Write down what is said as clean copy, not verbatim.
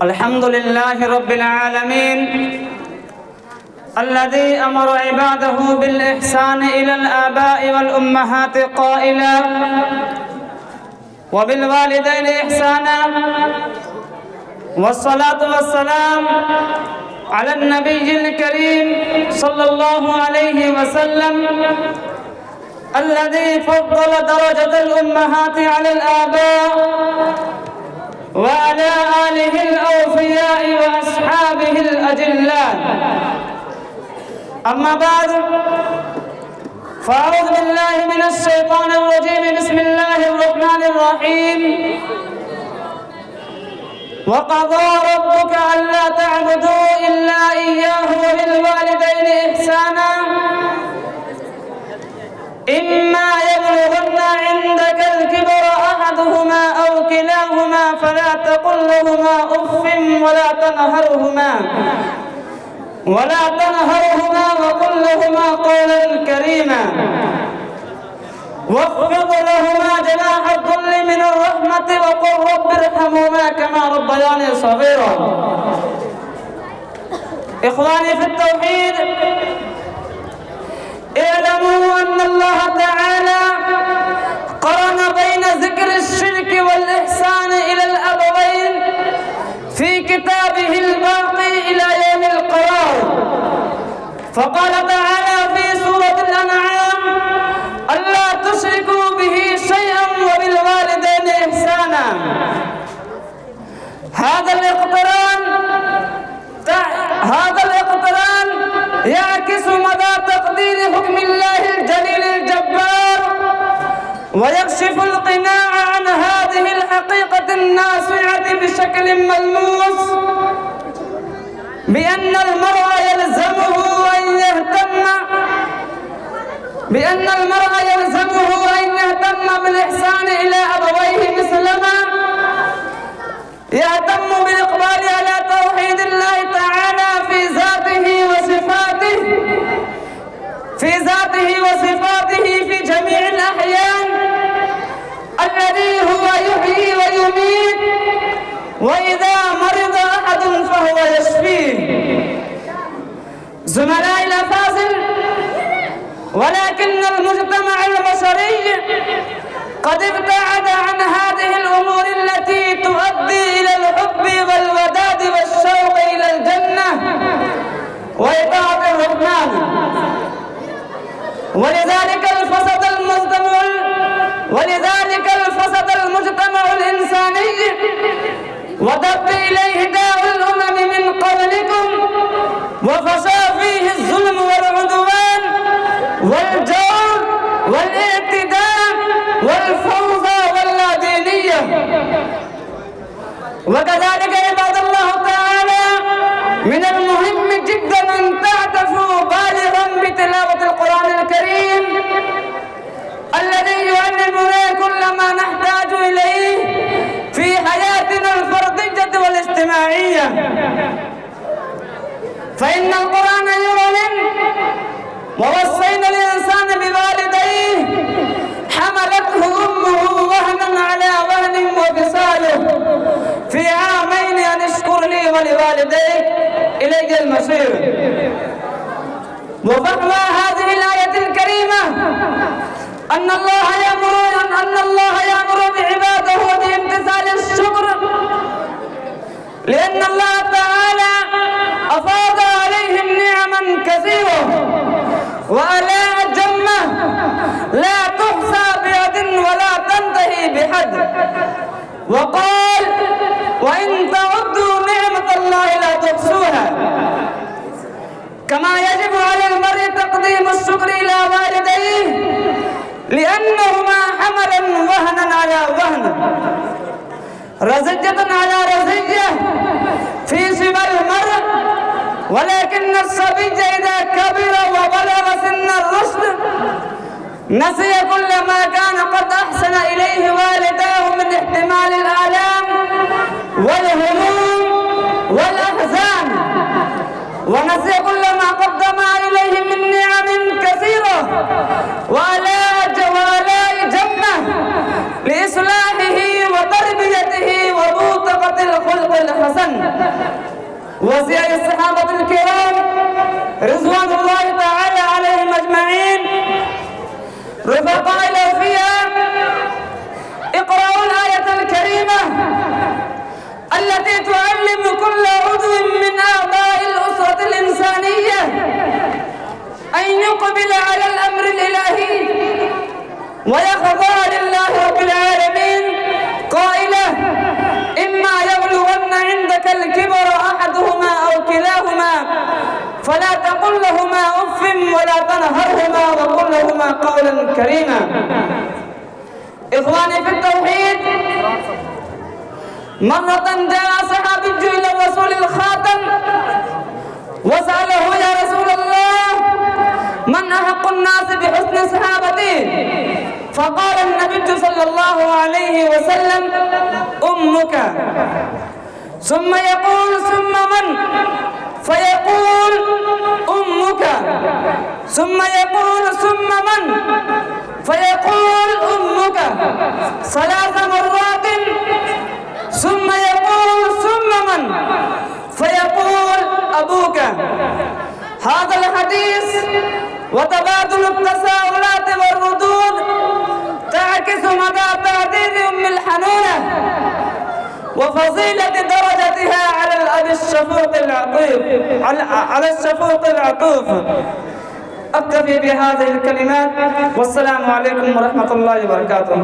الحمد لله رب العالمين الذي أمر عباده بالإحسان إلى الآباء والأمهات قائلا وبالوالدين إحسانا والصلاة والسلام على النبي الكريم صلى الله عليه وسلم الذي فضل درجة الأمهات على الآباء وعلى آله الأوفياء وأصحابه الأجلاء. أما بعد فأعوذ بالله من الشيطان الرجيم. بسم الله الرحمن الرحيم. وقضى ربك ألا تعبدوا إلا إياه وبالوالدين إحسانا إما يبلغن عندك الكبر أحدهما أو كلاهما فلا تقل لهما أف ولا تنهرهما وقل لهما قولا كريما واخفض لهما جناح الذل من الرحمة وقل رب ارحمهما كما ربياني صغيرا. إخواني في التوحيد، اعلموا أن الله تعالى قرن بين ذكر الشرك والإحسان إلى الأبوين في كتابه الباقي إلى يوم القرار، فقال تعالى في سورة الأنعام: ألا تشركوا به شيئا وبالوالدين إحسانا. هذا الاقتران يعكس مدى تقدير حكم الله الجليل الجبار ويكشف القناع عن هذه الحقيقة الناسعة بشكل ملموس بأن المرء يلزمه أن يهتم بالإحسان إلى أبويه مثلما يهتم بالإقبال على توحيد الله تعالى في ذاته وصفاته في جميع الأحيان، الذي هو يحيي ويميت، وإذا مرض أحد فهو يشفيه. زملائي الأفاضل، ولكن المجتمع البشري قد ابتعد عن هذه الأمور التي تؤدي إلى الحب والوداد والشوق إلى الجنة وإطاعة الرحمن، ولذلك الفسد المجتمع الإنساني ودب إليه داء الأمم من قبلكم وفشى فيه الظلم والعدوان والجور والاعتداء والفوضى واللادينية. وكذلك عباد الله تعالى من المهم جدا أن تعتفوا بالغا بتلاوة القرآن الكريم الذي يعلمنا كل ما نحتاج إليه في حياتنا الفردية والاجتماعية، فإن القرآن يعلن: ووصينا الإنسان بوالديه حملته أمه وهنا على وهن وفصاله في عامين أن اشكر لي ولوالديك إلي المصير. وفهم هذه الآية الكريمة أن الله يأمر بعباده بامتثال الشكر، لأن الله تعالى أفاض عليهم نعما كثيرة وآلاء جمة لا تحصى بعد ولا تنتهي بحد، وقال: وإن تعدوا نعمة الله لا تحصوها. كما يجب على المرء تقديم الشكر إلى والديه لأنهما حملا وهنا على وهن، رزية على رزية في سوى المرء، ولكن الصبي إذا كبر وبلغ سن الرشد نسي كل ما كان قد أحسن إليه والداه من احتمال الآلام والهموم والأحزان، ونسي كل ما قدم إليه من نعم كثيرة وآلاء جمة لإصلاحه رضوان الله تعالى عليهم أجمعين رفقاء الأوفياء، اقرأوا الآية الكريمة التي تعلم كل عضو من أعضاء الأسرة الإنسانية أن يقبل على الأمر الإلهي ويخضع لله رب العالمين، قائلة: إما يبلغن عندك الكبر أحدهما أو كلاهما فلا تقل لهما أف ولا تنهرهما وقل لهما قولا كريما. إخواني في التوحيد، مرة جاء صحابي إلى الرسول الخاتم وسأله: يا رسول الله، من أحق الناس بحسن صحابتي؟ فقال النبي صلى الله عليه وسلم: أمك. ثم يقول: ثم من؟ فيقول: أمك. ثم يقول: ثم من؟ فيقول: أمك 3 مرات. ثم يقول: ثم من؟ فيقول: أبوك. هذا الحديث وتبادل التساؤلات والردود تعكس مدى تعديد أم الحنونة وفضيلة درجتها على الأب الشفوق العطوف على الشفوق العطوف. أكتفي بهذه الكلمات، والسلام عليكم ورحمة الله وبركاته.